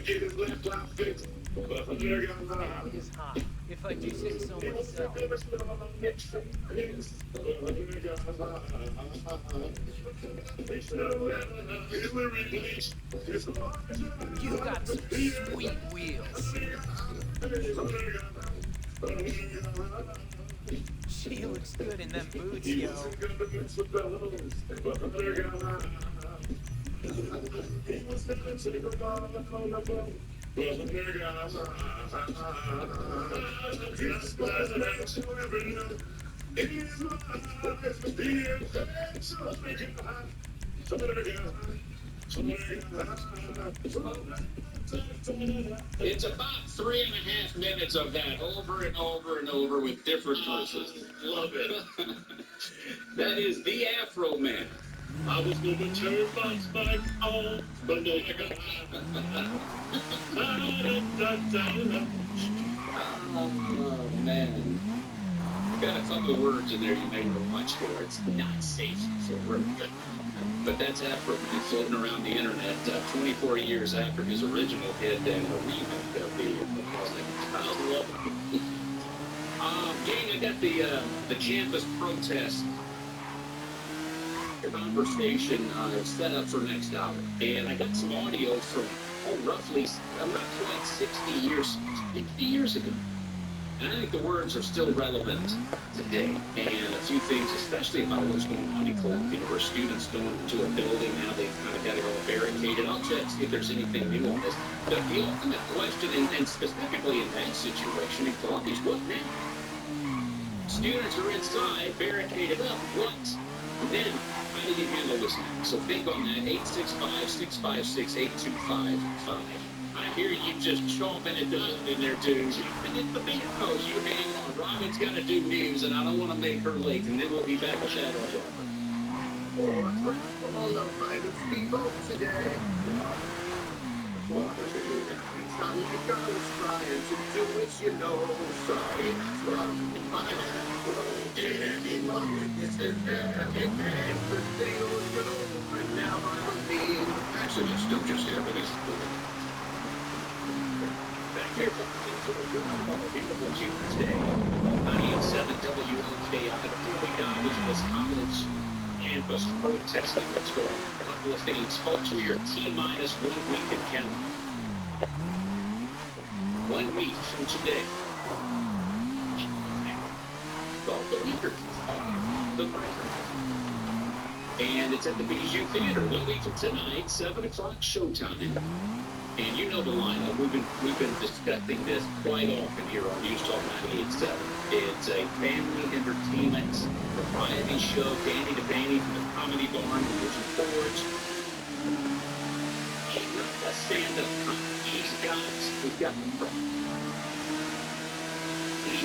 get his laptop fixed. But It is hot, if I do say so myself. You got some sweet wheels. She looks good in them boots, yo. It's about 3.5 minutes of that over and over and over with different verses. Love it. That is the Afro Man. I was gonna turn my spike on, but no, oh man. Got a couple of words in there you may want to watch for. It's not safe for work. But that's Afro Man floating around the internet 24 years after his original hit and a remake of the I love it. Gang, I got the campus protest conversation set up for next hour. And I got some audio from roughly 60 years ago. And I think the words are still relevant today. And a few things, especially about what's going on in Columbia, where students going into a building, now they've kind of got it all barricaded. I'll check, see if there's anything new on this. But the ultimate question, and specifically in that situation in Columbia, is what now? Students are inside, barricaded up. What? Then, how do you handle this now? So think on that, 865-656-8255. I hear you just chomping it down in there, dude. And it's the big nose. You hang on. Robin's got to do news, and I don't want to make her late, and then we'll be back with that on. All the finest people today. Some girls trying to do it, you know. Sorry, from my anyone witnesses everything, but they don't know. And now I'm being actually, it's still just evidence. Here for beautiful Tuesday. 98.7 WOKI, the Philly College College campus protesting what's going on. A couple of things, folks. We are T-minus 1 week in count. 1 week from today. Called the Weaker. The Breaker. And it's at the Bijou Theater. 1 week from tonight, 7 o'clock showtime. And you know the lineup. We've been discussing this quite often here on News Talk 98.7. It's a family entertainment variety show, Danny to Danny from the Comedy Barn, Forge. A stand-up comedy. We've got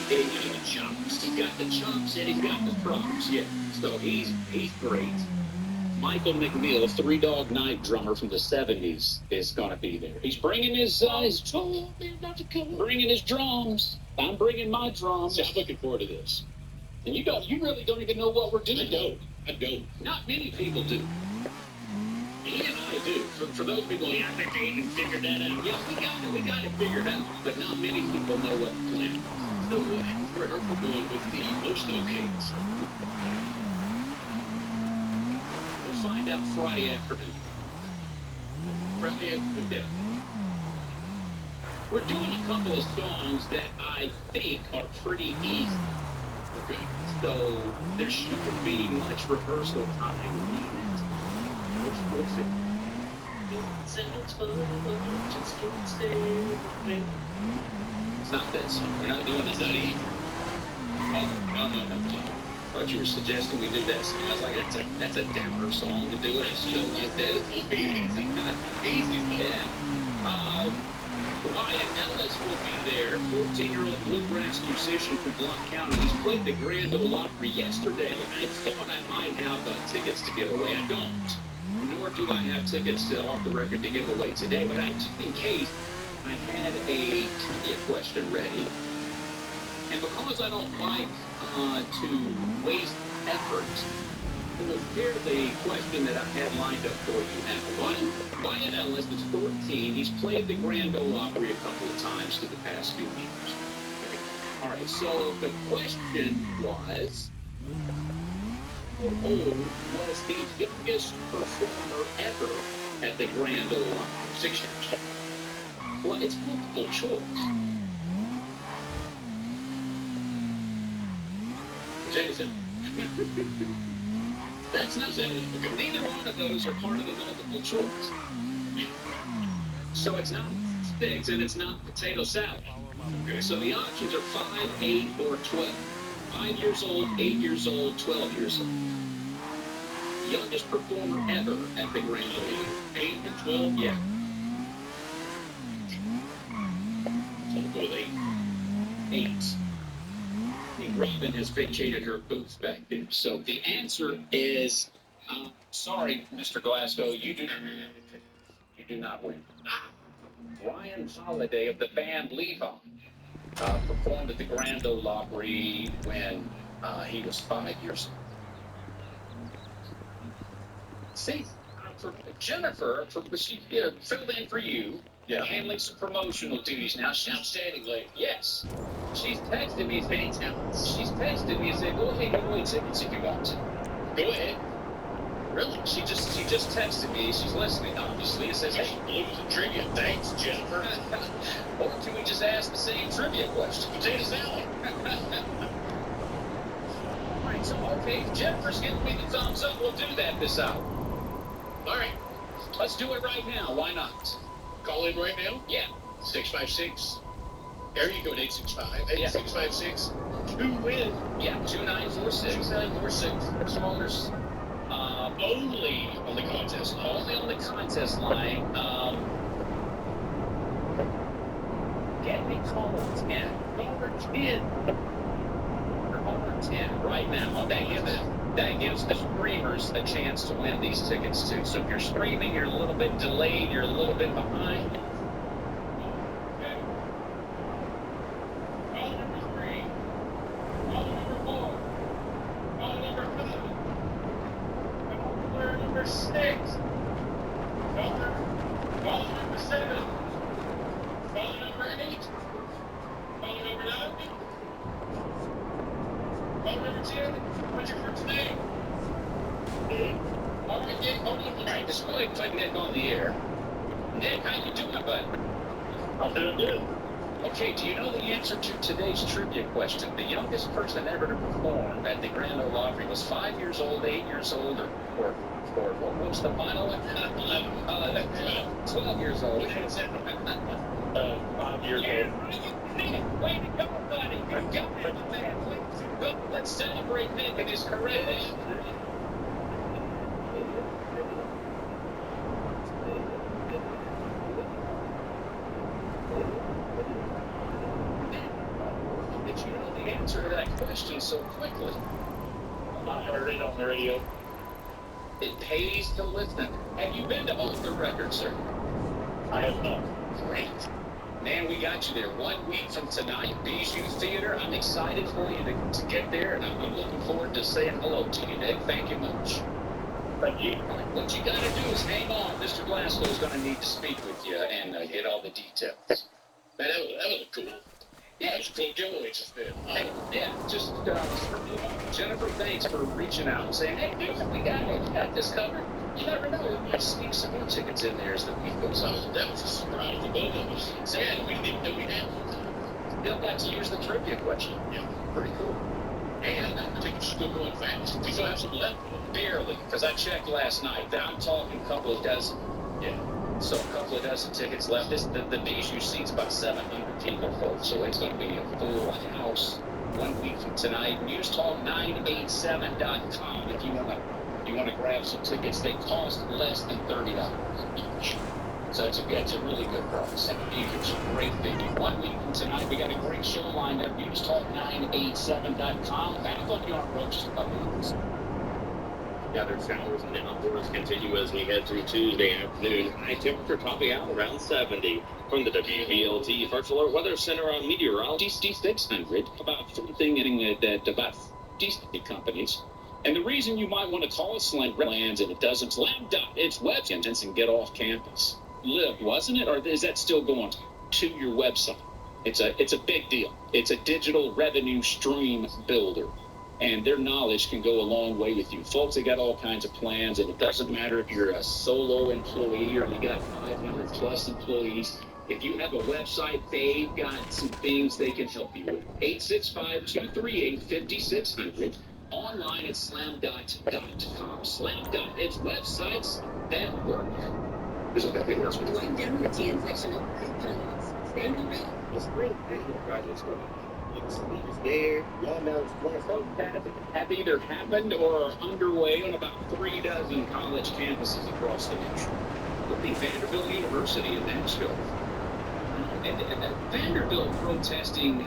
the chops. He's got the chops and he's got the props. Yeah. So he's great. Michael McNeil, Three Dog Night drummer from the 70s, is going to be there. He's bringing his bringing his drums. I'm bringing my drums. I'm looking forward to this. And you really don't even know what we're doing. I don't. Not many people do. He and I do. For those people, yeah, I think they even figured that out. Yeah, we got it figured out. But not many people know what the plan is. So we're going with the most kids. Find out Friday afternoon. We're doing a couple of songs that I think are pretty easy. Okay. So there shouldn't be much rehearsal time needed. What's it? It sounds fun, just can't stay with me. It's not that song. We're not doing this that easy. Oh, no. I thought you were suggesting we do that song. I was like, that's a downer song to do it. She'll get that. Easy. Yeah. Wyatt Ellis will be there. 14-year-old bluegrass musician from Blount County. He's played the Grand Ole Opry yesterday. I thought I might have tickets to give away. I don't. Nor do I have tickets off the record to give away today. But just in case, I had a trivia question ready. And because I don't like to waste effort Well, here's the question that I had lined up for you now. Wyatt Ellis is 14. He's played the Grand Ole Opry a couple of times through the past few years. All right, so the question was, how old was the youngest performer ever at the Grand Ole Opry? 6 years. Well, it's multiple choice. Jason. That's not it. Neither one of those are part of the multiple choice. So it's not 6 and it's not potato salad. Okay. So the options are 5, 8, or 12. 5 years old, 8 years old, 12 years old. Youngest performer ever at the Grand Ole. 8 and 12? Yeah. So we'll go with 8. 8. I think Robin has vacated her booth back there. So the answer is, sorry, Mr. Glasgow, you do not win. Ryan Holiday of the band Levon performed at the Grand Ole Opry when he was 5 years old. See, for Jennifer, she filled in for you, handling some promotional duties. Now she's outstanding lady. Yes. She's texted me saying, go ahead and give away tickets if you want to. Go ahead. Really? She just texted me. She's listening, obviously. It says, hey, Blues and trivia. Thanks, Jennifer. or can we just ask the same trivia question? Potato salad. All right, so, okay, if Jennifer's giving me the thumbs up, we'll do that this hour. All right. Let's do it right now. Why not? Call in right now. Yeah. 656. Area code 865. Yeah. 656. 2 win. Yeah, 2946. 2946. Callers. Only on the contest line. Only on the contest line. Get me caller 10. Caller 10. Caller 10 right now. That gives the streamers a chance to win these tickets too. So if you're streaming, you're a little bit delayed, you're a little bit behind. Okay. Caller number 3. Caller number 4. Caller number 5. Caller number 6. Caller number 7. Caller number 8. Caller number 9. Caller number 10. What's your first name? All right, Nick, hold on. All right, just go ahead and put Nick on the air. Nick, how you doing, bud? I'm doing good. Okay, do you know the answer to today's trivia question? The youngest person ever to perform at the Grand Ole Opry was 5 years old, 8 years old, or what was the final one? 12 years old. 5 years old. Nick, way to go, buddy. You got it, man. Well, let's celebrate Nick and his career. Did you know the answer to that question so quickly? I heard it on the radio. It pays to listen. Have you been to Off the Record, sir? I have not. Great. Man, we got you there 1 week from tonight. Bijou Theater. I'm excited for you to get there, and I'm looking forward to saying hello to you, Nick. Thank you much. Thank you. All right, what you got to do is hang on. Mr. Glasgow is going to need to speak with you and get all the details. Man, that was cool. Yeah, That's a cool giveaway just then. hey, yeah, just Jennifer, thanks for reaching out and saying, hey, dude, we got this covered. You never know, we might sneak some more tickets in there as the week goes on. That was a surprise for both of us. Yeah, we didn't even know we had one. They'll got to use the trivia question. Yeah. Pretty cool. And I think it's still going fast. We still have some left. Barely, because I checked last night. I'm talking a couple of dozen. Yeah. So a couple of dozen tickets left. The Bijou seats about 700 people, folks. So it's going to be a full house 1 week from tonight. NewsTalk987.com if you want to grab some tickets. They cost less than $30 each. So it's a really good price. And it's a great venue. 1 week from tonight, we got a great show lined up. NewsTalk987.com. Back on your approach to couple minutes. Gathered showers and outdoors continue as we head through Tuesday afternoon. High temperature topping out around 70. From the WBLT First Alert Weather Center on meteorology. DC600 about something getting at about decent companies. And the reason you might want to call it Slamlands and it doesn't Slam Dot, it's web sentence and get off campus. Lived, wasn't it? Or is that still going to your website? It's a big deal. It's a digital revenue stream builder. And their knowledge can go a long way with you. Folks, they got all kinds of plans, and it doesn't matter if you're a solo employee or you got 500 plus employees. If you have a website, they've got some things they can help you with. 865-238-5600. Online at slamdot.com. Slamdot, it's websites that work. There's a big announcement. Going down with the infection of components. Stand around. The spring project's going. It's there. Have either happened or are underway on about 36 college campuses across the nation. Look at Vanderbilt University in Nashville. And Vanderbilt protesting,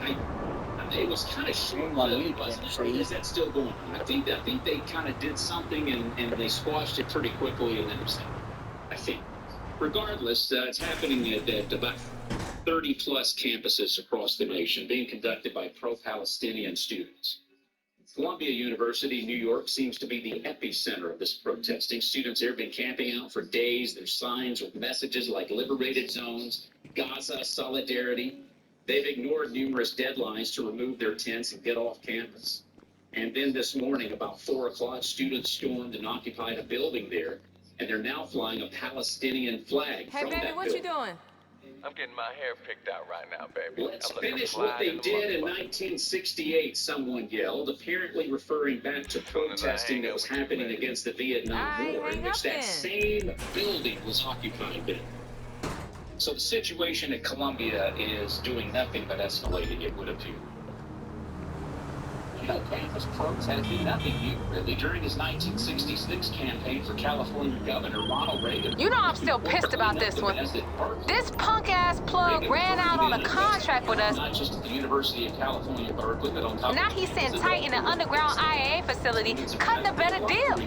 it was kind of short-lived, wasn't it? Is that still going on? I think they kind of did something and they squashed it pretty quickly, and then it was, I think. Regardless, it's happening at about 30 plus campuses across the nation, being conducted by pro-Palestinian students. Columbia University, New York, seems to be the epicenter of this protesting. Students there have been camping out for days. There's signs with messages like liberated zones, Gaza solidarity. They've ignored numerous deadlines to remove their tents and get off campus. And then this morning, about 4 o'clock, students stormed and occupied a building there, and they're now flying a Palestinian flag from that building. Hey, baby, what you doing? I'm getting my hair picked out right now, baby. Let's finish what they did in 1968, someone yelled, apparently referring back to protesting that was happening against the Vietnam War, in which that same building was occupied then. So the situation at Columbia is doing nothing but escalating, it would appear. You know, campus protesting, nothing new, really. During his 1966 campaign for California Governor, Ronald Reagan... You know I'm still pissed about this one. This punk-ass plug ran out on a contract with us. Not just at the University of California, Berkeley, but on top of... Now he's sitting tight in an underground IAA facility, cutting a better deal.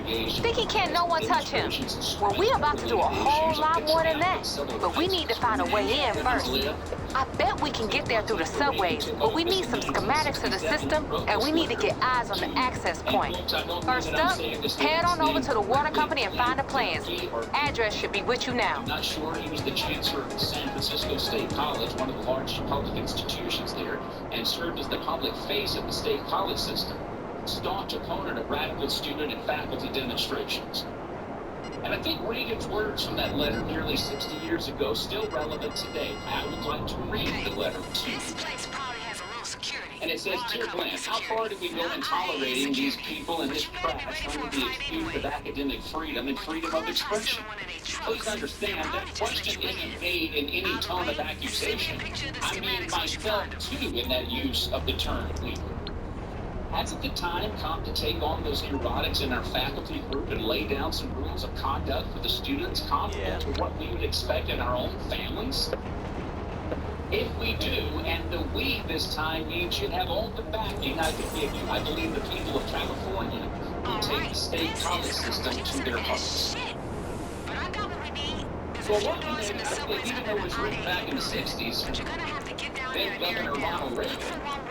Think he can't no one touch him. Well, we about to do a whole lot more than that. But we need to find a way in first. I bet we can get there through the subways, but we need some schematics of the system, and we need to get eyes on the access point. First up, head on over to the water company and find the plans. Address should be with you now. I'm not sure. He was the chancellor of San Francisco State College, one of the largest public institutions there, and served as the public face of the state college system. Staunch opponent of radical student and faculty demonstrations. And I think Reagan's words from that letter nearly 60 years ago still relevant today. I would like to read the letter to you. And it says, "Dear Glenn, how far do we go in tolerating these people in this press under the excuse of academic freedom and freedom of expression? Please understand that question isn't made in any tone of accusation. I mean myself, too, in that use of the term leader. Hasn't the time come to take on those neurotics in our faculty group and lay down some rules of conduct for the students comparable to what we would expect in our own families? If we do, and the we this time means you have all the backing I can give you, I believe the people of California will take the state college system to their hearts." Well, one thing, even though it was written back in the 60s, then Governor Ronald Reagan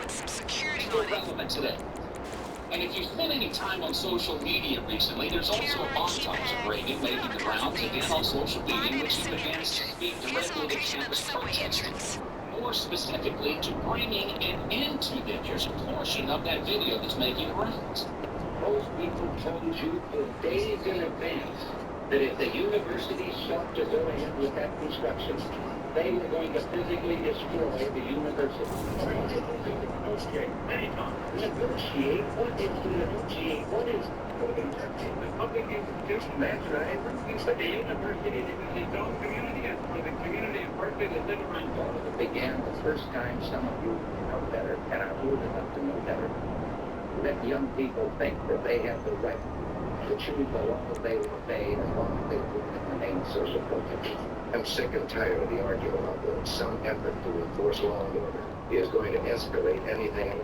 still relevant today. And if you spent any time on social media recently, there's also a montage of Reagan making the rounds again on social media in which he begins to speak directly to campus protesters. More specifically, to bringing an end to them. Here's a portion of that video that's making the rounds. Most people told you for days in advance that if the university sought to go ahead with that construction, they were going to physically destroy the university. Okay, anytime. Negotiate? What is to negotiate? What is the public institution? That's right. But the university is its own community, and for the community of Berkeley that live around it began the first time some of you know better, and are old enough to know better, that young people think that they have the right to choose the law they will obey as long as they do it in the name of social protection. I'm sick and tired of the argument about that some effort to enforce law and order is going to escalate anything.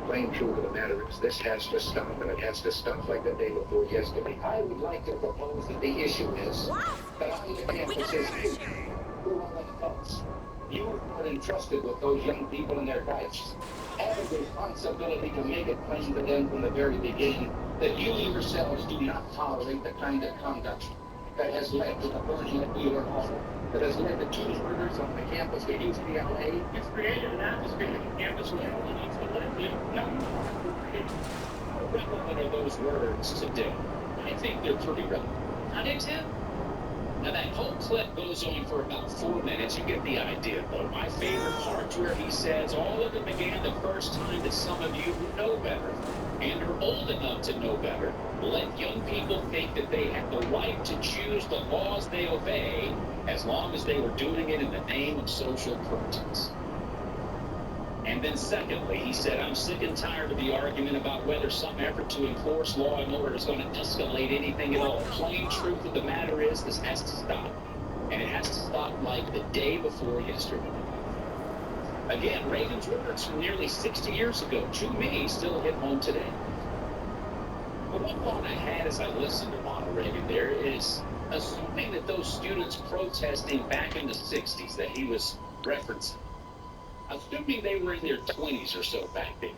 Plain truth of the matter is this has to stop, and it has to stop like the day before yesterday. I would like to propose that the issue is that on the campuses, who are the adults? You are entrusted with those young people and their rights. Have a responsibility to make it plain to them from the very beginning that you yourselves do not tolerate the kind of conduct that has led to the burning of Wheeler Hall, that has led to cheeseburgers on the campus of UCLA. It's created an atmosphere on campus where everyone needs to live. How relevant are those words today? I think they're pretty relevant. I do too. Now that whole clip goes on for about 4 minutes. You get the idea, though. My favorite part's where he says, all of it began the first time that some of you who know better and are old enough to know better let young people think that they have the right to choose the laws they obey as long as they were doing it in the name of social protest. And then secondly, he said, I'm sick and tired of the argument about whether some effort to enforce law and order is going to escalate anything at all. Plain truth of the matter is, this has to stop. And it has to stop like the day before yesterday. Again, Reagan's words from nearly 60 years ago, to me, still hit home today. But one thought I had as I listened to Ronald Reagan there is, assuming that those students protesting back in the 60s that he was referencing, assuming they were in their 20s or so back then.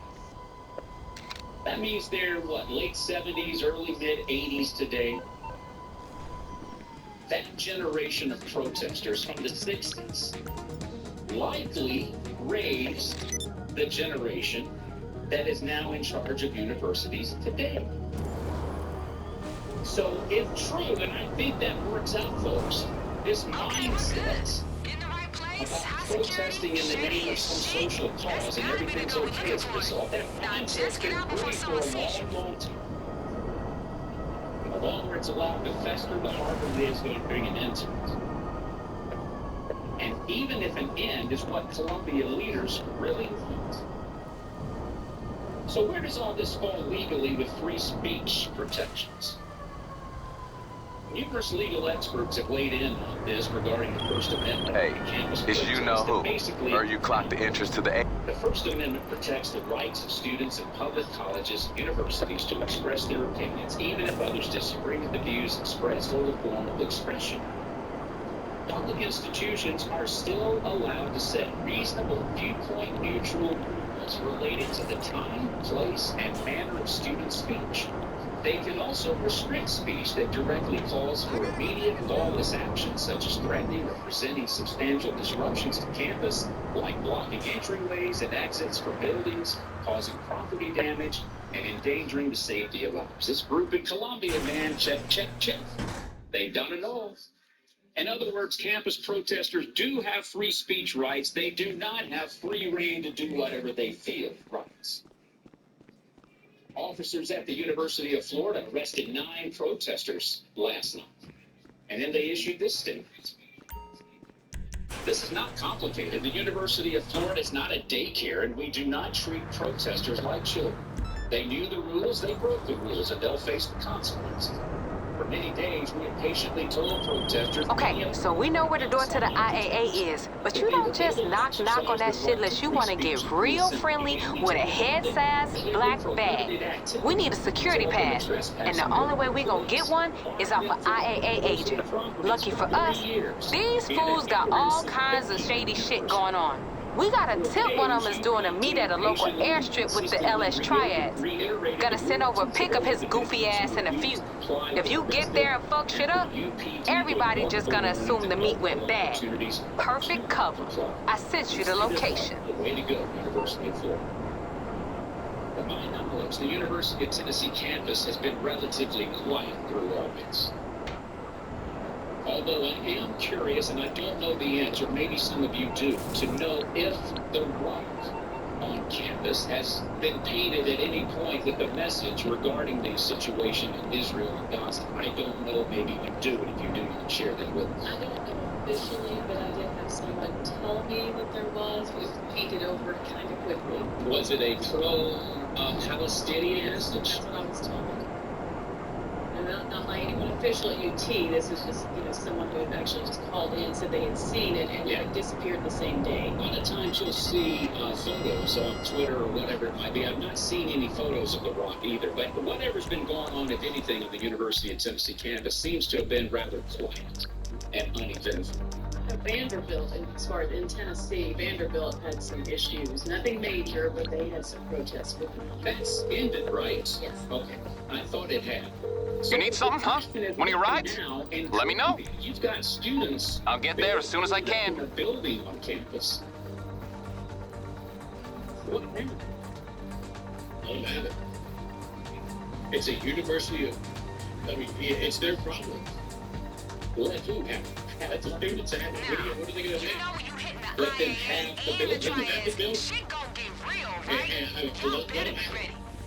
That means they're, late 70s, early mid-80s today. That generation of protesters from the 60s likely raised the generation that is now in charge of universities today. So if true, and I think that works out, folks, this mindset about protesting in the name of some social cause and everything's okay as a result, that mindset's been brewing for a long, long time. And the longer it's allowed to fester, the harder it is going to bring an end to it. And even if an end is what Columbia leaders really want. So where does all this fall legally with free speech protections? Numerous legal experts have weighed in on this regarding the First Amendment. Hey, campus it's you know who, basically, or you clock the entrance to the... the First Amendment protects the rights of students in public colleges and universities to express their opinions, even if others disagree with the views expressed or the form of expression. Public institutions are still allowed to set reasonable viewpoint-neutral rules related to the time, place, and manner of student speech. They can also restrict speech that directly calls for immediate lawless action, such as threatening or presenting substantial disruptions to campus, like blocking entryways and exits for buildings, causing property damage, and endangering the safety of others. This group in Columbia, man, check, check, check. They've done it all. In other words, campus protesters do have free speech rights. They do not have free rein to do whatever they feel rights. Officers at the University of Florida arrested 9 protesters last night. And then they issued this statement. This is not complicated. The University of Florida is not a daycare, and we do not treat protesters like children. They knew the rules, they broke the rules, and they'll face the consequences. For many days, we have patiently told protesters... Okay, so we know where the door to the IAA is, but you don't just knock on that shit unless you want to get real friendly with a head-sized black bag. We need a security pass, and the only way we gonna get one is off an IAA agent. Lucky for us, these fools got all kinds of shady shit going on. We got a tip one of them is doing a meet at a local airstrip with the LS Triads. Gonna send over a pic of his goofy ass in a few. If you get there and fuck shit up, everybody just gonna assume the meet went bad. Perfect cover. I sent you the location. Way to go, University of Florida. To my knowledge, the University of Tennessee campus has been relatively quiet through all this. Although I am curious, and I don't know the answer, maybe some of you do, to know if the right on campus has been painted at any point with a message regarding the situation in Israel and Gaza. I don't know, maybe you do, and if you do, you can share that with us. I don't know officially, but I did have someone tell me that there was. It was painted over kind of quickly. Was it a pro-Palestinian message? That's what I was told. Not by anyone official at UT. This is just, someone who had actually just called in, said they had seen it, and it disappeared the same day. A lot of times you'll see photos on Twitter or whatever it might be. I've not seen any photos of the rock either, but whatever's been going on, if anything, on the University of Tennessee campus seems to have been rather quiet and uneventful. Vanderbilt, as far as in Tennessee, Vanderbilt had some issues. Nothing major, but they had some protests with them. That's ended, right? Yes. Okay. I thought it had. You need something, huh? One of your rides? Now, in Let me know. Columbia, you've got students. I'll get there as soon as I can. In a building on campus. What now? Don't have it. It's a university of. I mean, it's their problem. Let who have? Let the students have it. What are they going to do? Let them have the building. Let them have the building.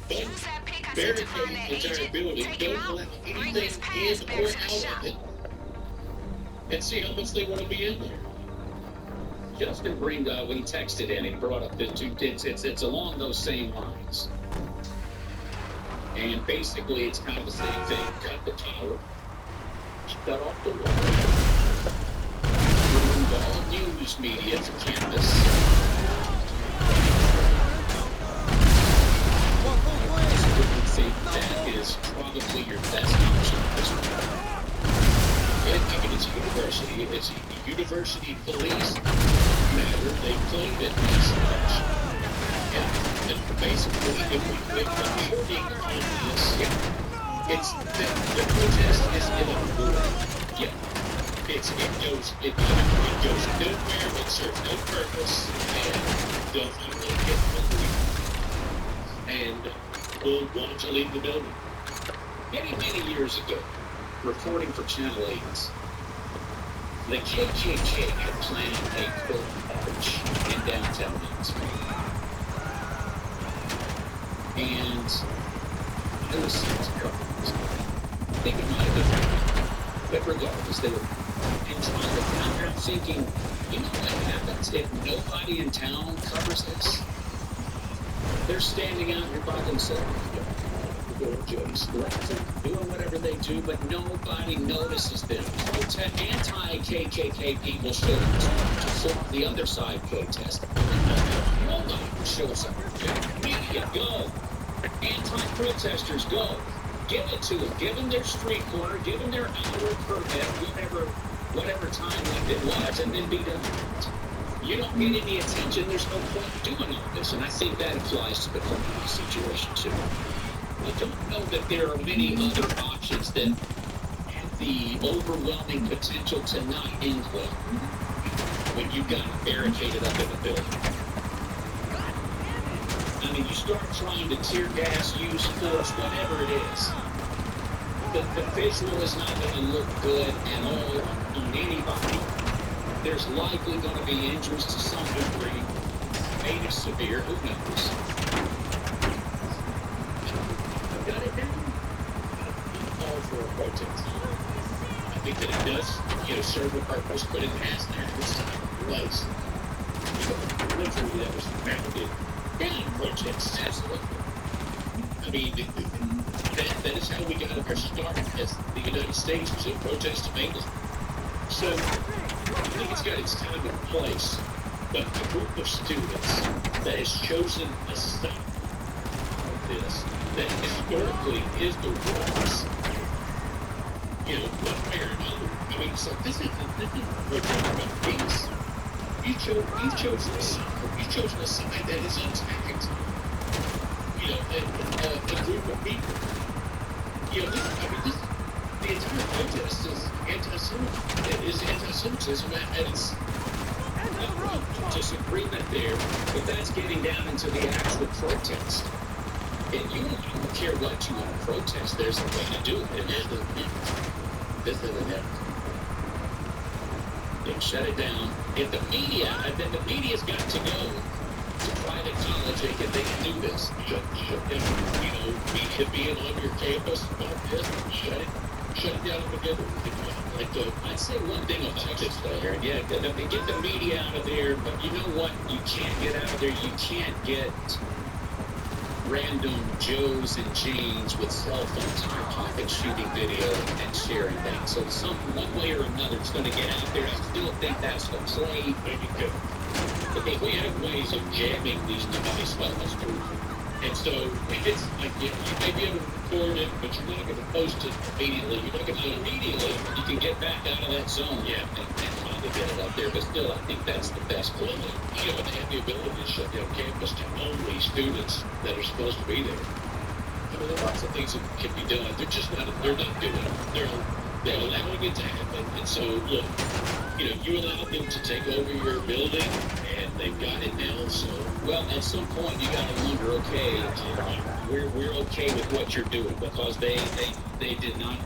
Don't barricade the entire building. Don't allow anything in or out of it. And see how much they want to be in there. Justin Bringa, when he texted in, he brought up the two. It's along those same lines. And basically, it's kind of the same thing. Cut the power. Shut off the water. Remove all news media from campus. I think that is probably your best option at this point. I mean, it's a university. It's a university police matter. They claim it as such. And basically, if we quit reporting on this, it's the protest is in a war. Yeah. It goes nowhere, it serves no purpose, and they'll finally get hungry. And will want to leave the building. Many years ago, reporting for Channel 8, the KKK had planned a quote march in downtown Knoxville. And I was seeing some coverage. I think it might have been right. But regardless, they were in trying to down there thinking, you know what happens if nobody in town covers this? They're standing out here by themselves. Just doing whatever they do, but nobody notices them. Anti-KKK people show up to form the other side protest. Nobody shows up. Media, go. Anti-protesters, go. Give it to them. Give them their street corner. Give them their hour permit, whatever time limit it was, and then be done. You don't get any attention. There's no point doing all this, and I think that applies to the Columbia situation too. I don't know that there are many other options that have the overwhelming potential to not end well when you've got it barricaded up in the building. I mean, you start trying to tear gas, use force, whatever it is. The visual is not going to look good at all on anybody. There's likely going to be injuries to some degree, maybe severe, who knows. Got it down. All for a protest. I think that it does, serve a purpose, but it has to have its time and place. Literally, that was founded in protests, absolutely. I mean, that is how we got our start as the United States was in protest of England. So, I think it's got its time and place, but a group of students that has chosen a side of this, that historically is the rules, one way or another. I mean, so this isn't about peace. You've chosen a side that is attacked. A group of people. The entire protest is anti-Semitism, and it's disagreement there, but that's getting down into the actual protest. And you don't care what you want to protest. There's a way to do it. And this isn't it. They shut it down. If the media's got to go to private college, they can do this. Media being on your campus about this, shut it down together. I'd say one thing about this though, Aaron. Yeah, get the media out of there, but you know what? You can't get out of there. You can't get random Joes and Janes with cell phones in their pocket shooting video and sharing things. So one way or another, it's going to get out there. I still think that's the play. But we have ways of jamming these devices well, that's true. And so it's like you may be able to record it, but you're not going to post it immediately. You're not going to do it immediately. You can get back out of that zone, and find it get it up there, but still, I think that's the best plan. You know, they have the ability to shut down campus to only students that are supposed to be there. I mean, there are lots of things that can be done. They're just not. They're not doing it. They're allowing it to happen. And so, look, you know, you allowed them to take over your building, and they've got it now. So, well, at some point, you got to wonder, okay, we're okay with what you're doing, because they did not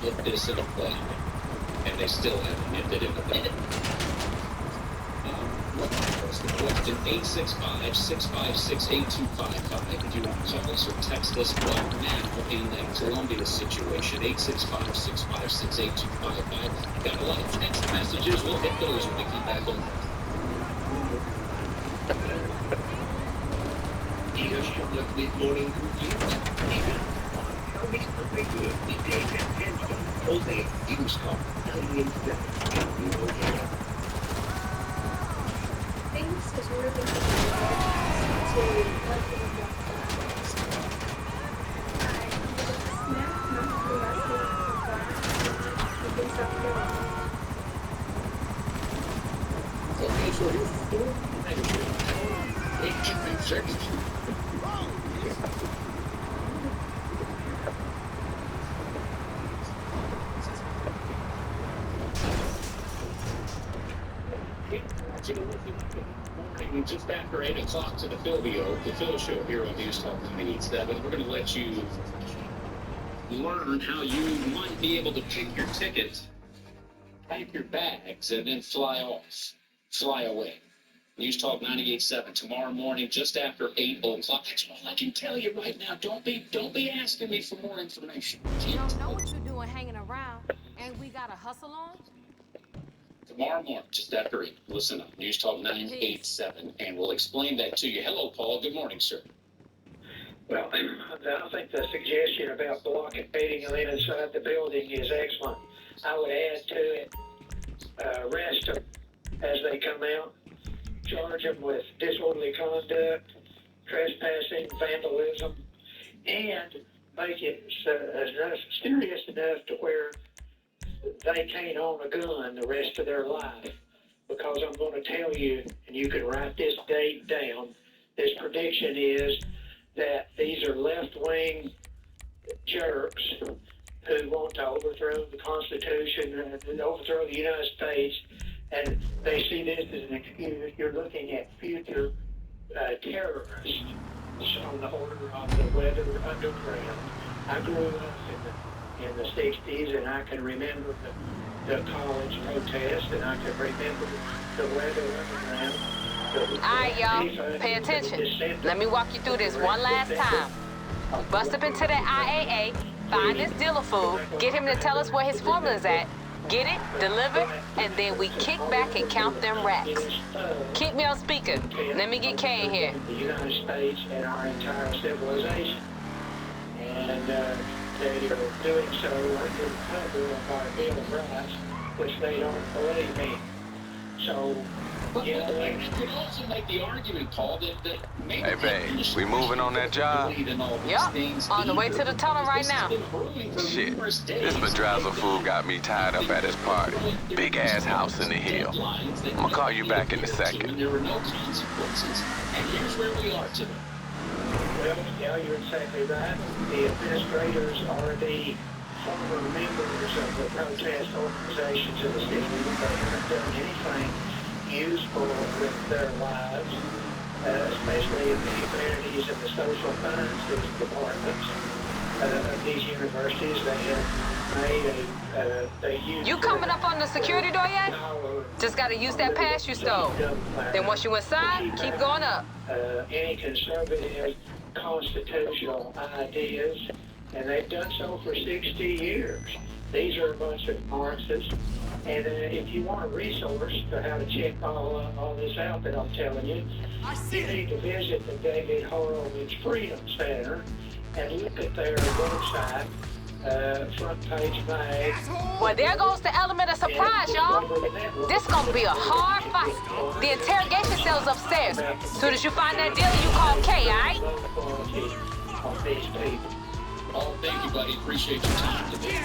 put this in a play, and they still haven't nipped it in the bud. The question 865-656-8255 if you want to call us or text us right now in that Columbia situation. 865-656-8255. Got a lot of text messages. We'll hit those when we come back on. Here's your mid-morning review. All day used car. Things is really good to Just after 8 o'clock to the Phil Show here on News Talk 987. We're going to let you learn how you might be able to pick your ticket, pack your bags, and then fly away. News Talk 98.7 tomorrow morning, just after 8 o'clock. That's all I can tell you right now. Don't be asking me for more information. You don't know what you're doing hanging around, and we got to hustle on? Tomorrow morning, just after 8. Listen up. News Talk 987, and we'll explain that to you. Hello, Paul. Good morning, sir. Well, I think the suggestion about blockading them inside the building is excellent. I would add to it, arrest them as they come out, charge them with disorderly conduct, trespassing, vandalism, and make it serious enough to where they can't own a gun the rest of their life. Because I'm going to tell you, and you can write this date down, this prediction is that these are left-wing jerks who want to overthrow the Constitution and overthrow the United States, and they see this as an excuse. You're looking at future terrorists on the order of the weather underground. I grew up in the 60s, and I can remember the college protests, and I can remember the weather underground. All right, y'all, pay attention. Let me walk you through this one last time. We bust up into the IAA, find this dealer fool, get him to tell us where his formula's at, get it, deliver, and then we kick back and count them racks. Keep me on speaker. Let me get Kay in here. The United States and our entire civilization. And they are doing so under the cover of our Bill of Rights, which they don't believe in. So, You could also make the argument, Paul, that maybe... Hey, babe, we moving on that job? Yup, on the way to the tunnel right now. Shit, this Madrazo fool got me tied up at his party. Big-ass house in the hill. I'ma call you back in a second. There were no consequences. And here's where we are today. Well, yeah, you're exactly right. The administrators are the former members of the protest organizations in the city. They haven't done anything useful with their lives, especially in the humanities and the social sciences departments of these universities. They have made You coming up on the security door yet? Just gotta use that pass you stole. Then once you inside, keep going up. Any conservative constitutional ideas, and they've done so for 60 years. These are a bunch of Marxists. And if you want a resource for how to check all this out that I'm telling you, you need to visit the David Horowitz Freedom Center and look at their website, front page mag. Well, there goes the element of surprise, y'all. This gonna be a hard fight. The interrogation cell's upstairs. Soon as you find that dealer, you call Kay, all right? Oh, thank you, buddy. Appreciate your time today.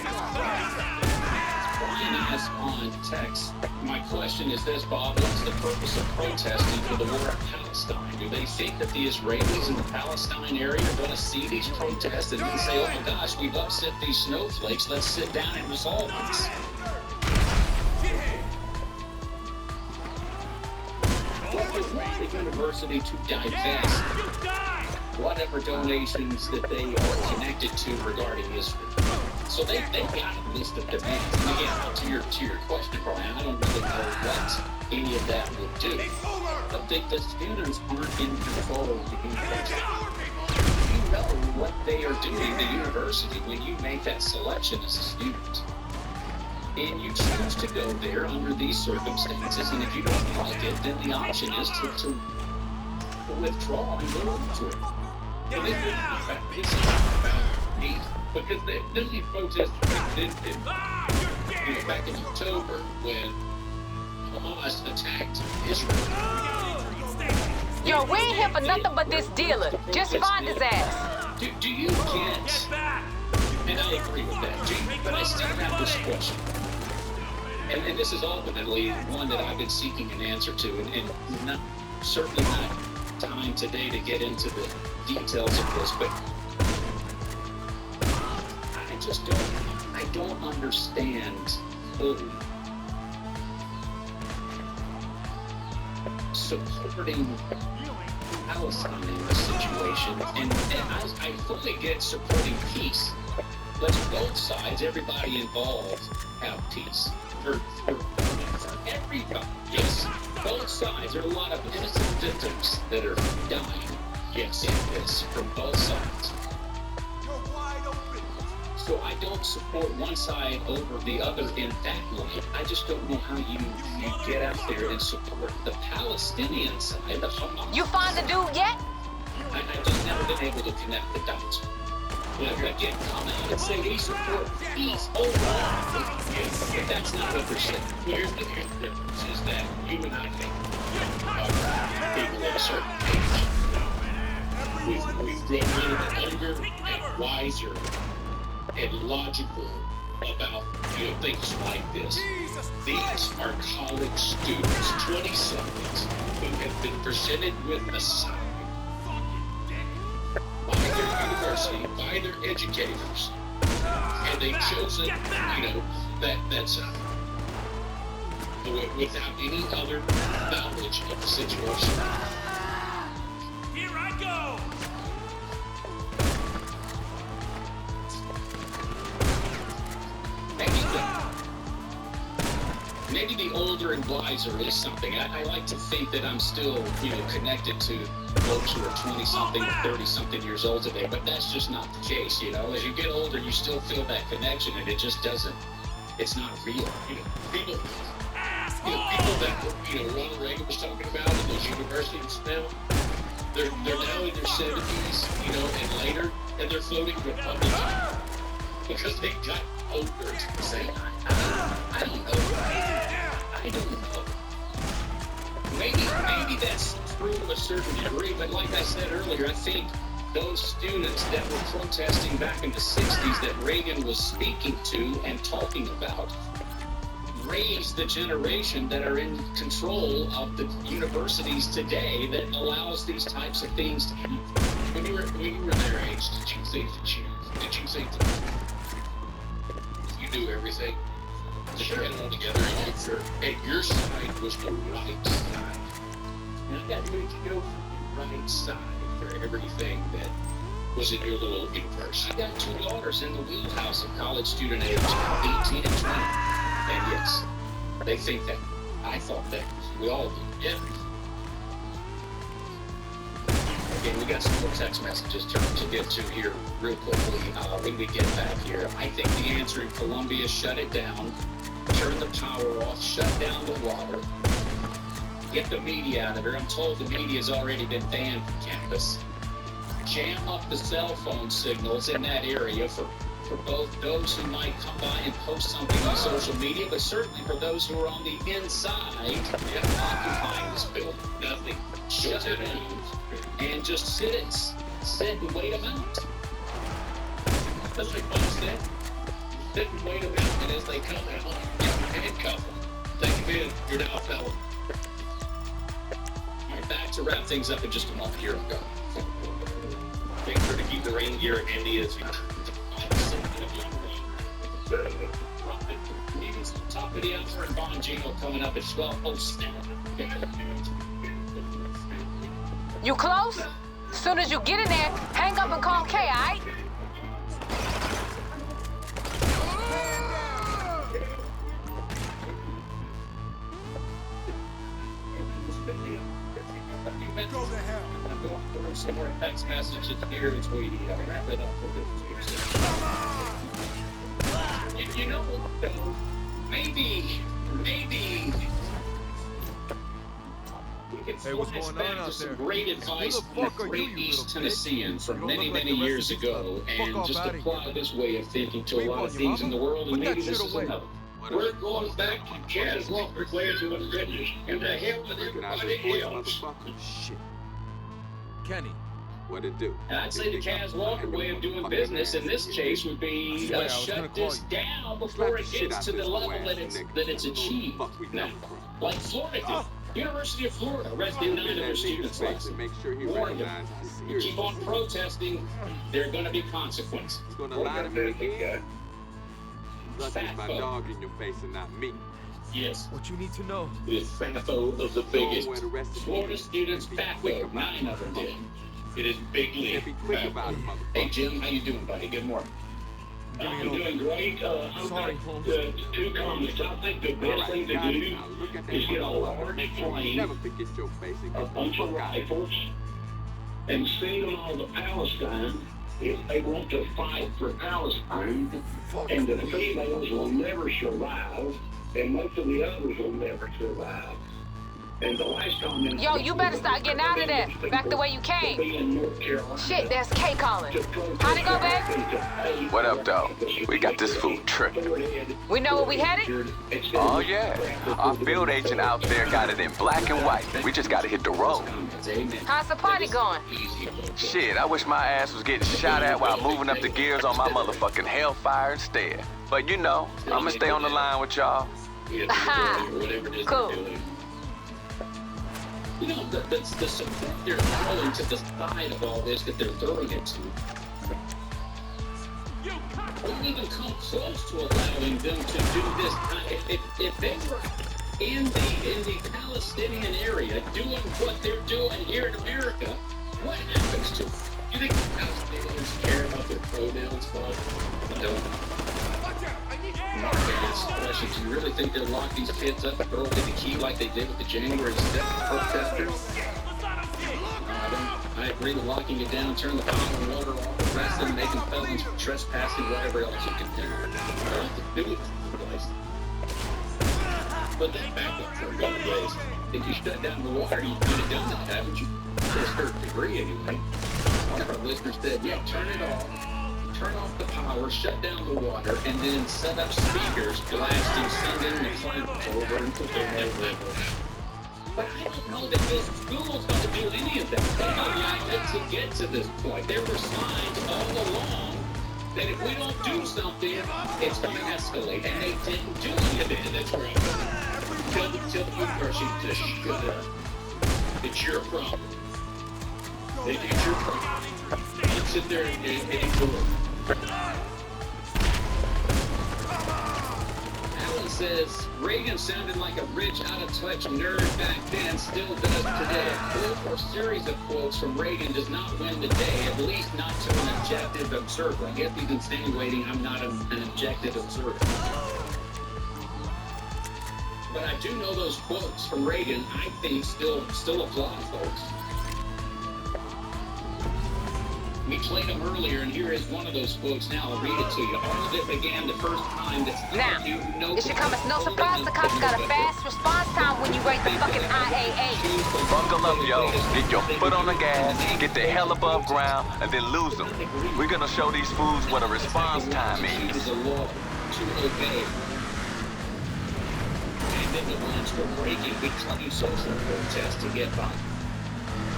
Brian asked on text, my question is this, Bob, what's the purpose of protesting for the war in Palestine? Do they think that the Israelis in the Palestine area are going to see these protests and then say, oh my gosh, we've upset these snowflakes, let's sit down and resolve this? What would want the university to divest whatever donations that they are connected to regarding Israel? So they've got a list of demands. And again, to your question, Brian, I don't really know what any of that would do. But the students aren't in control of the university. You know what they are doing at the university when you make that selection as a student. And you choose to go there under these circumstances, and if you don't like it, then the option is to withdraw and go to it. And this is about me. Because these protests existed back in October when Hamas attacked Israel. Yo, we ain't here for nothing but this dealer. Just find his ass. Do you get, and I agree with that, but I still have this question. And this is ultimately one that I've been seeking an answer to, and certainly not time today to get into the details of this, but I don't understand fully supporting Palestine in this situation, and I fully get supporting peace. Let's both sides, everybody involved, have peace. For everybody, yes. Both sides, there are a lot of innocent victims that are dying. Yes, it is, from both sides. So I don't support one side over the other in that way. I just don't know how you get out there and support the Palestinian side, the Hamas. You find the dude yet? I've just never been able to connect the dots. But again, come out and say they support peace overall. That's not what they're saying. Here's the difference is that you and I think people of a certain age. We've grown older and wiser and logical about things like this. These are college students, 20-somethings, who have been presented with a sign by their university, by their educators, and they've chosen, that's without any other knowledge of the situation. Here I go! Maybe the older and wiser is something. I like to think that I'm still, connected to folks who are 20-something or 30-something years old today, but that's just not the case, As you get older, you still feel that connection, and it just doesn't, it's not real. People that, Ronald Reagan was talking about in those universities now, they're now in their 70s, and later, and they're voting Republican because they got older to say, I don't know. Maybe that's true to a certain degree, but like I said earlier, I think those students that were protesting back in the 60s that Reagan was speaking to and talking about raised the generation that are in control of the universities today that allows these types of things to happen. When you were their age, did you think that you knew everything? That you had it all together and your side was the right side. And I got to go for the right side for everything that was in your little universe. I got two daughters in the wheelhouse of college student age, 18 and 20. And yes, they think that. I thought that. We all do. Yeah. Again, we got some more text messages to get to here real quickly when we get back here. I think the answer in Columbia is shut it down, turn the power off, shut down the water, get the media out of there. I'm told the media has already been banned from campus. Jam up the cell phone signals in that area for both those who might come by and post something on social media, but certainly for those who are on the inside occupying this building. Nothing. Shut it down. And just sit and wait them out. That's like Bob said. Then wait a minute, and as they come out, handcuff them. Take them in. You're now a felon. All right, back to wrap things up in just a moment. Here we go. Make sure to keep the rain gear handy as you. Eagles top of the hour and Bongino coming up at 12. Oh, snap. You close? Soon as you get in there, hang up and call Kay, alright? Go to hell. I'm going through some more text messages here as we wrap it up for this Tuesday. You know, maybe we can what's flash going back on to out some there? great advice from a great East Tennessean from many years ago, and just apply this way of thinking to a lot of things in the world, and maybe this is another. We're going back to Chaz Walker's way of doing business, and to hell with everybody else. Shit. Kenny. What it do? I'd say the Chaz Walker way of doing business in this case would be shut this down before it gets to the level that it's achieved now. Like Florida did. University of Florida arrested 9 of their students last year. Warned them. You keep on protesting, there are going to be consequences. He's gonna lie to me again. Lucky my dog in your face and not me. Yes. What you need to know. The FAFO of the biggest. Florida students, FAFO, 9 of them did. It is big league. Hey, Jim, how you doing, buddy? Good morning. I'm doing great. Sorry, Holmes. 2 comments. I think the best thing to do is get a large plane, a bunch of rifles, and send them all to Palestine if they want to fight for Palestine. And the females will never survive, and most of the others will never survive. And the last comment. Yo, you better start getting out of there. Back the way you came. Shit, that's Kay calling. How'd it go, babe? What up, dog? We got this food tripping. We know where we headed? Oh, yeah. Our field agent out there got it in black and white. We just gotta hit the road. How's the party going? Shit, I wish my ass was getting shot at while moving up the gears on my motherfucking Hellfire instead. But you know, I'ma stay on the line with y'all. Cool. You know, the support they're throwing to the side of all this that they're throwing it to. Wouldn't even come close to allowing them to do this. If they were in the Palestinian area doing what they're doing here in America, what happens to them? You think the Palestinians care about their pronouns, Bob? I don't. Do you really think they'll lock these kids up and throw away the key like they did with the January 7th protesters? I agree with locking it down, turn the power and water off, arrest them, make them felons for trespassing, whatever else you can do. I don't have to do it. But that back up for a couple days. If you shut down the water, you could have done that, haven't you? To a certain degree, anyway. One of our listeners said, yeah, turn it off. Turn off the power, shut down the water, and then set up speakers blasting Sunday the clouds over and put their head over. But I don't know that this school's going to do any of that. They allowed it to get to this point. There were signs all along that if we don't do something, it's going to escalate. And they didn't do anything to this group. Till you person to shut up. It's your problem. It's your problem. You sit there and ignore it. Alan says, Reagan sounded like a rich, out-of-touch nerd back then, still does today. A quote or series of quotes from Reagan does not win the day, at least not to an objective observer. I guess he's insinuating I'm not an objective observer. But I do know those quotes from Reagan, I think, still apply, folks. We played them earlier, and here is one of those quotes now. I'll read it to you. All of it began the first time that now, it should come as no surprise the cops got a fast response time when you rate the fucking IAA. Buckle up, yo. Get your foot on the gas, get the hell above ground, and then lose them. We're gonna show these fools what a response time is. It is a law to obey. And then the ones who are breaking big claim social protests to get by.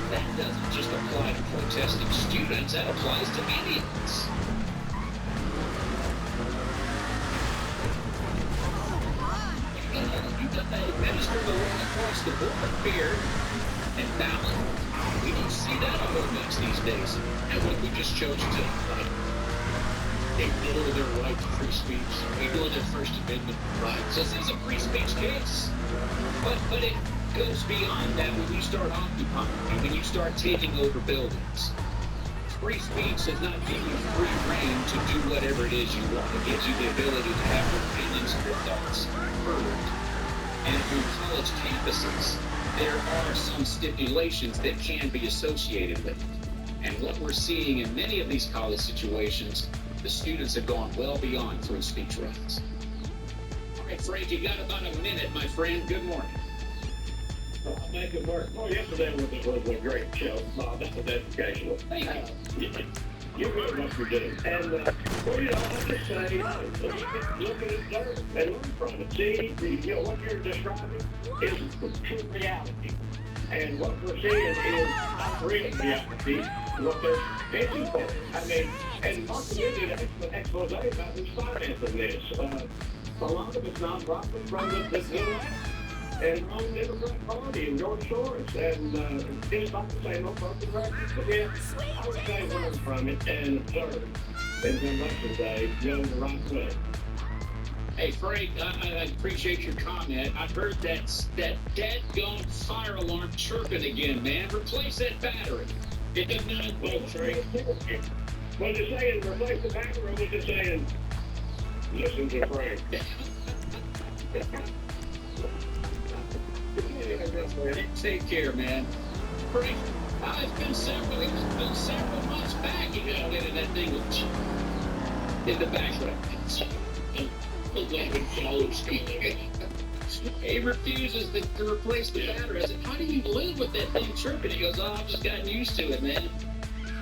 That doesn't just apply to protesting students, that applies to idiots. registered along across the board. Fear and balance. We don't see that on roadmaps these days. And what we just chose to ignore their right to free speech, ignore their First Amendment rights. This is a free speech case. But it goes beyond that when you start occupying, when you start taking over buildings. Free speech does not give you free reign to do whatever it is you want. It gives you the ability to have your opinions and your thoughts heard. And through college campuses, there are some stipulations that can be associated with it. And what we're seeing in many of these college situations, the students have gone well beyond free speech rights. All right, Frank, you got about a minute, my friend. Good morning. Thank you, Mark. Oh, yesterday was a great show. That was educational. Thank you. You're good what you're doing. And, well, I just say, look at it there and learn from it. See, what you're describing is true reality. And what we're seeing is not real reality, what they're pitching for. I mean, and Mark did an excellent expose about who's financing this. A lot of it's non-profit from the and from the Democrat Party and George Soros, and it's not to say no broken records, but yeah, I would say learn from it and observe, and then lesson day, go the right way. Hey, Frank, I appreciate your comment. I heard that dadgum fire alarm chirping again, man. Replace that battery. It does not go, Frank. Was it saying replace the battery, or was it saying listen to Frank? Take care, man. Frank, it's been several months back. You gotta get in that thing in the background. He refuses to replace the battery. I said, how do you live with that thing chirping? He goes, I've just gotten used to it, man.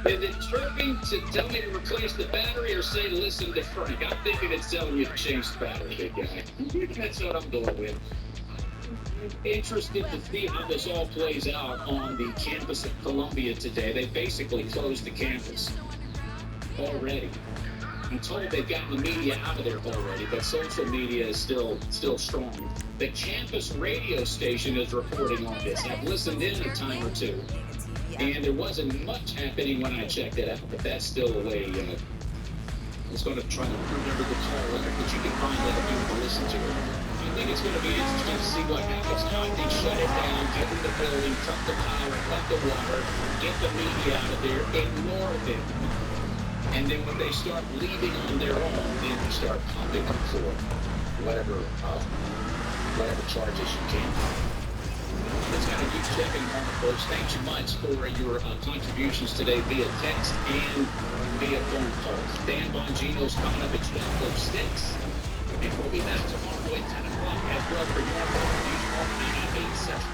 Is it chirping to tell me to replace the battery or say listen to Frank? I'm thinking it's telling you to change the battery, big guy. That's what I'm going with. Interested to see how this all plays out on the campus of Columbia today. They basically closed the campus already. I'm told they've gotten the media out of there already, but social media is still strong. The campus radio station is reporting on this. I've listened in a time or two, and there wasn't much happening when I checked it out, but that's still a way. I was going to try to remember the call letter, but you can find that if you want to listen to it. I think it's going to be interesting to see what happens now. They shut it down, get in the building, cut the power, cut the water, get the media out of there, ignore them. And then when they start leaving on their own, then you start pumping them for whatever charges you can. Let's kind of keep checking on the folks. Thanks so much for your contributions today via text and via phone calls. Dan Bongino's coming up at 12:06. And we'll be back tomorrow at 10 o'clock as well for your News 98 session.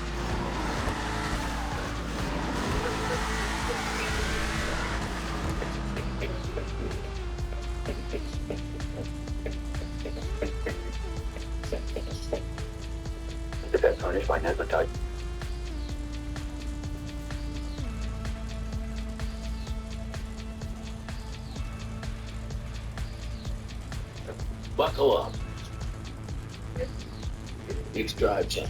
Defense furnished by Nesbitt Type. Buckle up. It's drive time.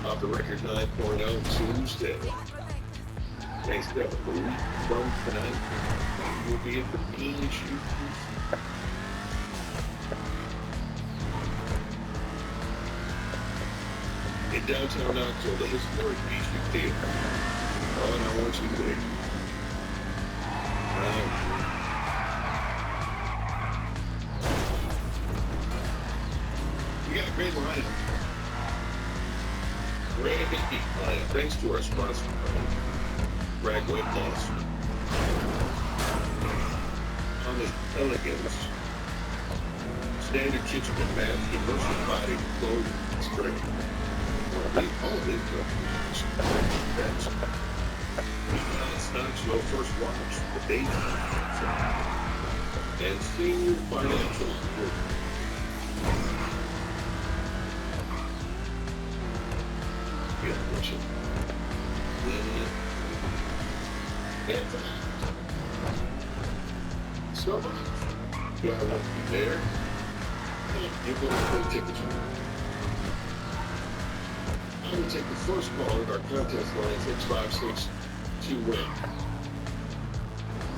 Off the record 9.0 Tuesday. Next up, a week from tonight, we'll be at the beach. In downtown Knoxville, the historic Beach Theater. Oh, and I want you there. We got a great lineup. Thanks to our sponsor, Bragg Weight Loss. On the elegance, standard kitchen and bath, diversified clothing, strength. All these companies. It's not your first watch, the daytime. And senior financial support. So, do I want to be there? You're going to take tickets. I'm going to take the first call at our contest line, 656-2-WIN.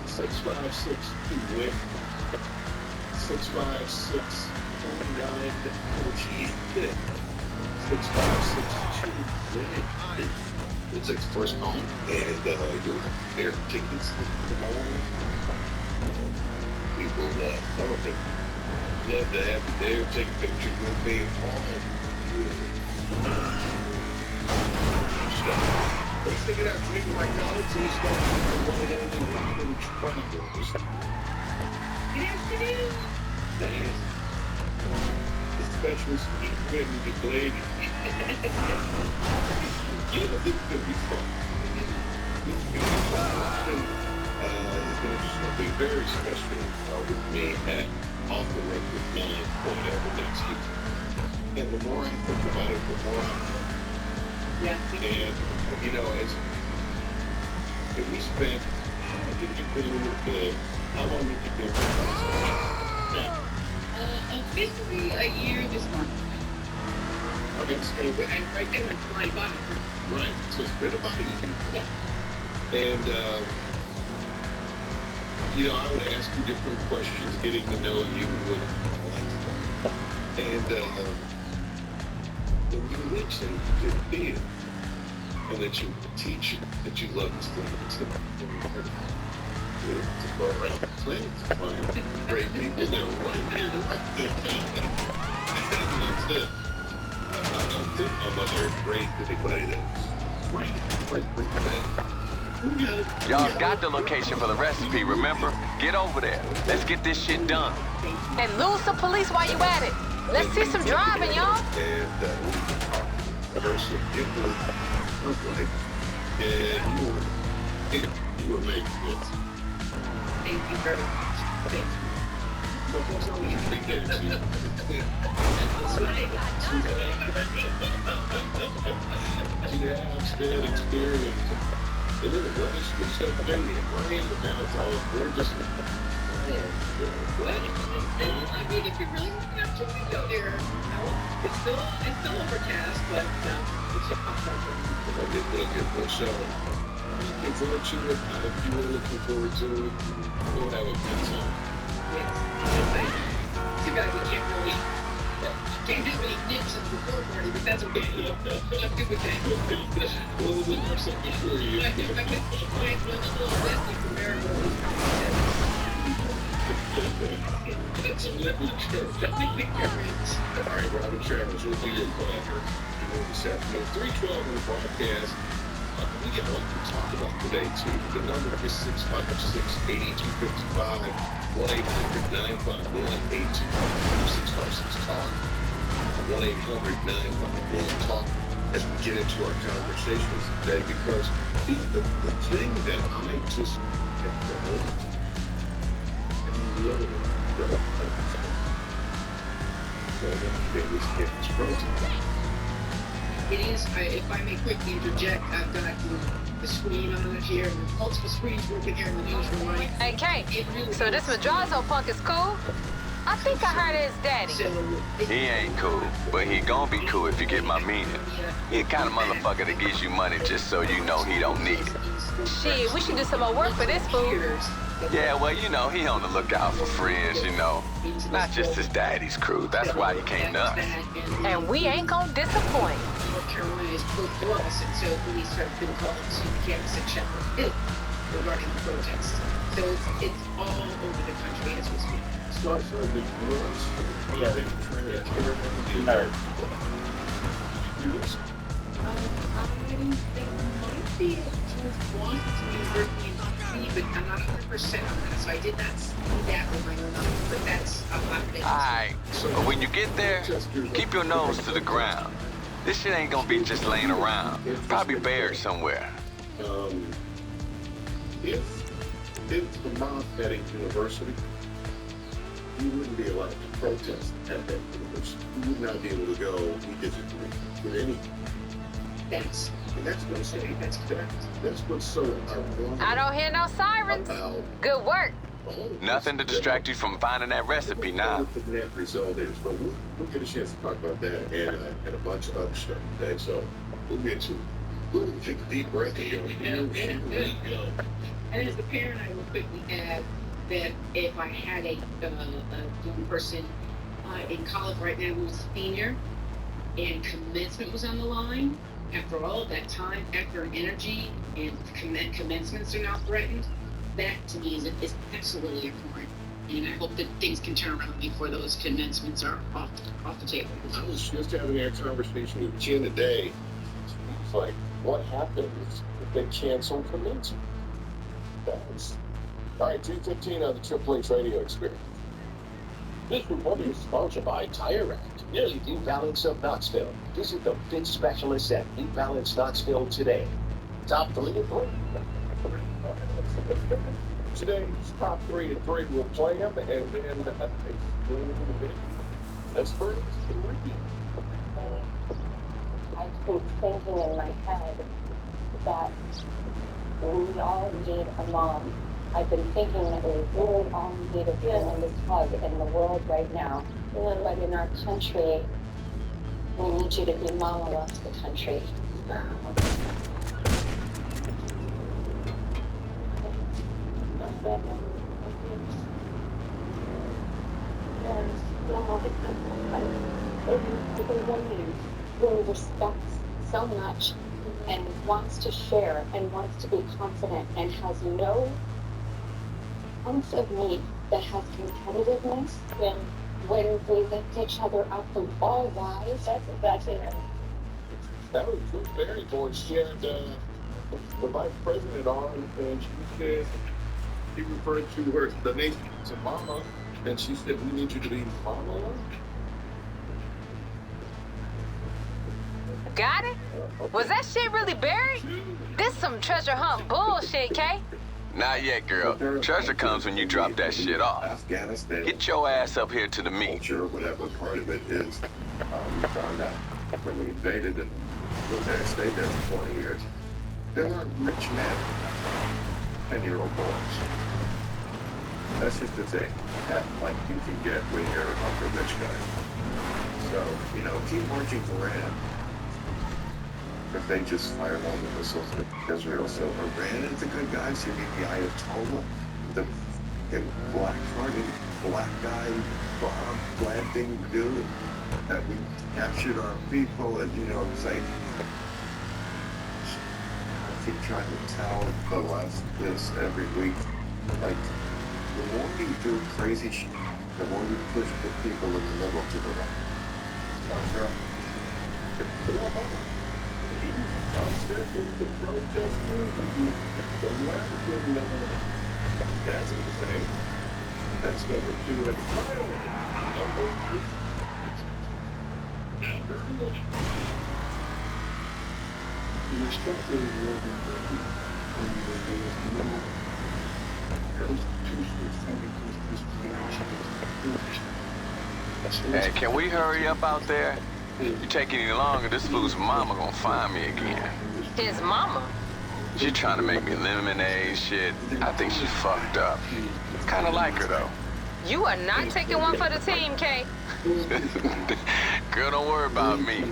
656-2-WIN. 656-29-14. 656-2-WIN. We'll take the first call, and you'll air tickets. We will love to have you there, take a picture with me. Let's take it out, drinking like college, and start one of the triangles. Good afternoon. Thanks. The special sweet written to lady. You know, this is going to be fun. It's going to be very special with me at Off the Record 9 next week. And the more I think about it, the more and, you know, as we spent, how long did you do it? Officially a year this month. Okay, so right there in my body. Right, so it's been about a year. Yeah. And, you know, I would ask you different questions, getting to know you, and when you listen, you feel, and that you teach, that you love this thing. It's about right planet, to find great people that are right there. That's it. I don't think how much they're great to anybody that's right. Y'all got the location for the recipe, remember? Get over there. Let's get this shit done. And lose some police while you at it. Let's see some driving, y'all. And you were making it. Thank you very much. Thank you. That's right. Yeah, it's good experience. And then the weather's stuff down the rain, but now it's all gorgeous. I mean, if you really want to have to go there, it's still overcast, but it's just hot. So, looking forward to it. If you were looking forward to it, we'll have a good time. Yes. Too bad we can't do any nips at the before party, but that's okay. I'm good with that. Well, we'll have something for you. I went a little zesty for Marigold. That's a little church. All right, Robin Travers will be your partner this afternoon. 312 on the broadcast. We get what we talked about today, too. The number is 656-8255, 1-800-951-8256-talk, 1-800-951-TALK, as we get into our conversations today, because the thing that I just have to hold It is, if I may quickly interject, I've got the screen on it here, and multiple screens working here in the newsroom, right? Hey, Kay, so this Madrazo punk is cool? I think I heard of his daddy. He ain't cool, but he gon' be cool if you get my meaning. He the kind of motherfucker that gives you money just so you know he don't need it. Shit, we should do some more work for this fool. Yeah, well, you know, he on the lookout for friends, you know. Not just his daddy's crew. That's why he came to us. And we ain't gonna disappoint. North Carolina is close to us, and so police have been called to the campus at Shepherd Hill regarding the protests. So it's all over the country as we speak. So I heard the girls, yeah, they were trying to I might be able to want to be working in DC, but I'm not 100% on that, so I did not see that with my own eyes, but that's a lot of things. Alright, but when you get there, keep your nose to the ground. This shit ain't gonna be just laying around. Probably buried somewhere. If Vermont had a university, you wouldn't be allowed to protest at that university. You would not be able to go, we disagree with anything. That's what I'm saying, that's correct. That's what's so ironic. I don't hear no sirens. Good work. Nothing to distract you from finding that recipe now. What the net result is, but we'll get a chance to talk about that and a bunch of other stuff today, so we'll get to it. We'll take a deep breath here. And as the parent, I will quickly add that if I had a young person in college right now who's a senior and commencement was on the line, after all of that time, effort, and energy, and commencements are now threatened, that to me is absolutely important. And I hope that things can turn around before those commencements are off the table. I was just having a conversation with Jen today. It's like, what happens if they cancel commencement? All right, 2:15 on the Triple H Radio Experience. This report is sponsored by Tire Rack. Nearly New Balance of Knoxville. Visit the fit specialist at New Balance Knoxville today. Top 3 to 3. Today's top 3 to 3 will play them, and then that's first. I keep thinking in my head that we all need a mom. I've been thinking that we really all need a tremendous hug in the world right now. But in our country, we need you to be mama loves the country. Really respects so much and wants to share and wants to be confident and has no ounce of me that has competitiveness when we lift each other up from all rise. That's exactly it. That was very boy. She had the vice president on, and she said he referred to her the nation as a mama, and she said we need you to be mama. Got it? Was that shit really buried? This some treasure hunt bullshit, Kay. Not yet, girl. Treasure comes when you drop that shit off. Afghanistan. Get your ass up here to the meet. Culture, whatever part of it is, we found out when we invaded and was there, stayed there for 20 years. There are rich men, 10-year-old boys. That's just the thing. That, like, you can get when you're a rich guy. So, you know, keep marching for Iran. If they just fire all the missiles at Israel. So Iran is the good guys who beat the Ayatollah, the black-hearted black guy bomb planting dude that we captured our people, and you know, it's like I keep trying to tell the left this every week. Like, the more you do crazy shit, the more you push the people in the middle to the right. That's insane. That's number 2 and finally number 3. Hey, can we hurry up out there? You take any longer, this fool's mama gonna find me again. His mama? She trying to make me lemonade shit. I think she's fucked up. Kinda like her though. You are not taking one for the team, Kay. Girl, don't worry about me.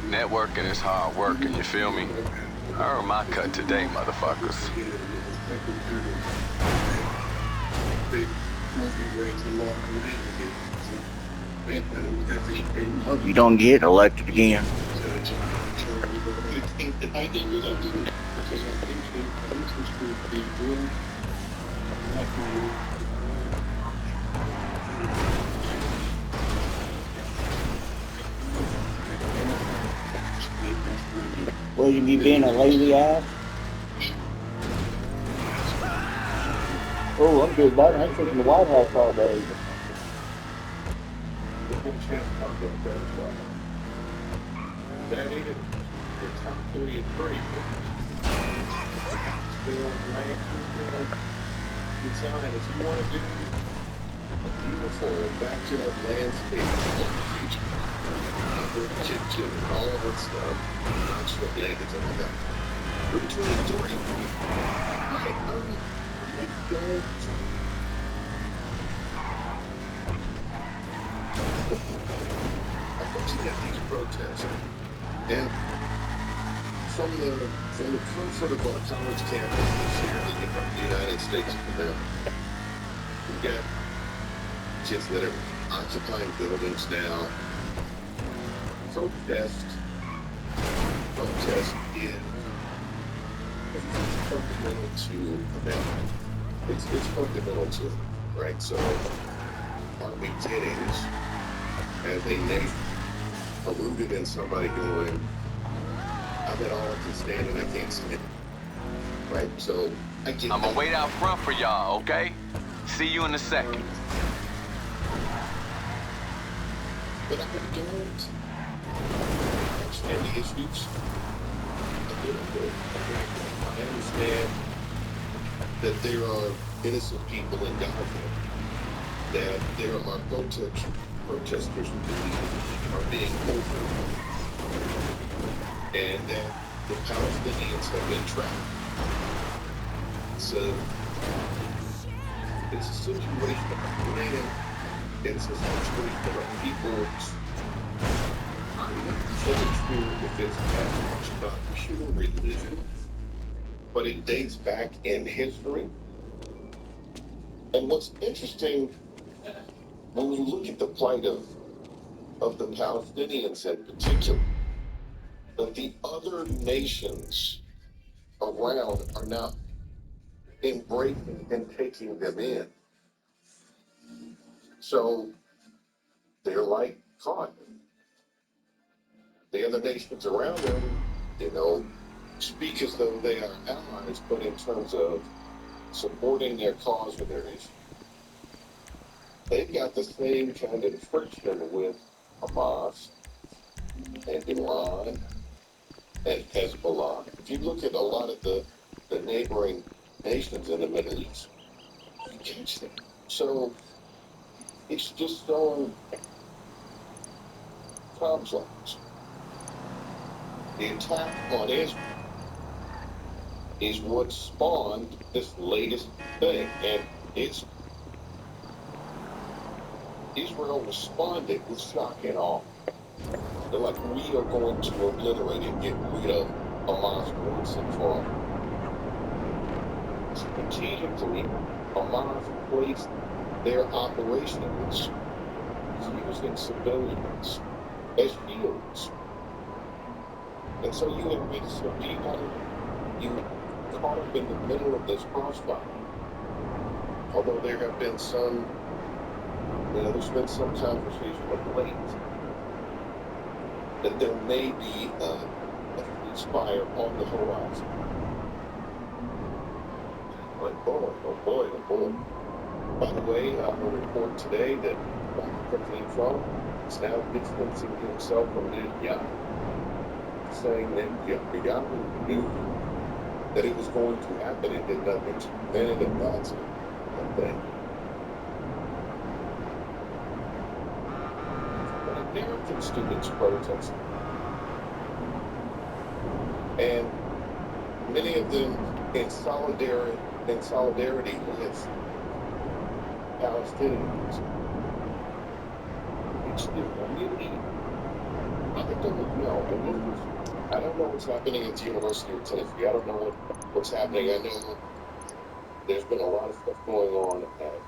Networking is hard working, you feel me? I earned my cut today, motherfuckers. Hope you don't get elected again. William, you being a lazy ass? Oh, I'm good, bud. I'm sitting in the White House all day. If you want to do a beautiful backyard landscape chip and all of that stuff, that's what the natives are about. Route 23. I've actually got these protests, and from the comfort of our college campuses here in the United States of America, we've got kids that are occupying buildings now. Protest is fundamental to America. It's fundamental to it, right? So our beginnings as a nation are rooted in somebody going, I'm at all I can stand and I can't stand. Right? So I get I'm gonna wait out front for y'all, okay? See you in a second. But I don't understand the issues a little bit. I understand that there are innocent people in Gaza, that there are protesters who believe are being over, and that the Palestinians have been trapped. So it's a situation it's a situation where people I'm not so sure if it's as much about pure religion, but it dates back in history. And what's interesting, when you look at the plight of the Palestinians in particular, that the other nations around are not embracing and taking them in. So they're like caught. The other nations around them, speak as though they are allies, but in terms of supporting their cause or their issue, they've got the same kind of friction with Hamas and Iran and Hezbollah. If you look at a lot of the neighboring nations in the Middle East, you catch them. So it's just so complex. The attack on Israel is what spawned this latest thing, and Israel responded with shock and awe. They're like, we are going to obliterate and get rid of Hamas once and for all. Strategically, Hamas placed their operations using civilians as shields. And so you have some people, you caught up in the middle of this crossfire. Although there have been some, there's been some conversation of late that there may be a ceasefire on the horizon. But boy, oh boy, oh boy. By the way, I'm going to report today that President Trump is now distancing himself from Netanyahu, saying that Netanyahu knew that it was going to happen and did nothing to prevent it, and that's a thing. But American students protested, and many of them in solidarity with Palestinians. It's really, I don't know what's happening at the University of Tennessee. I don't know what's happening. I know there's been a lot of stuff going on at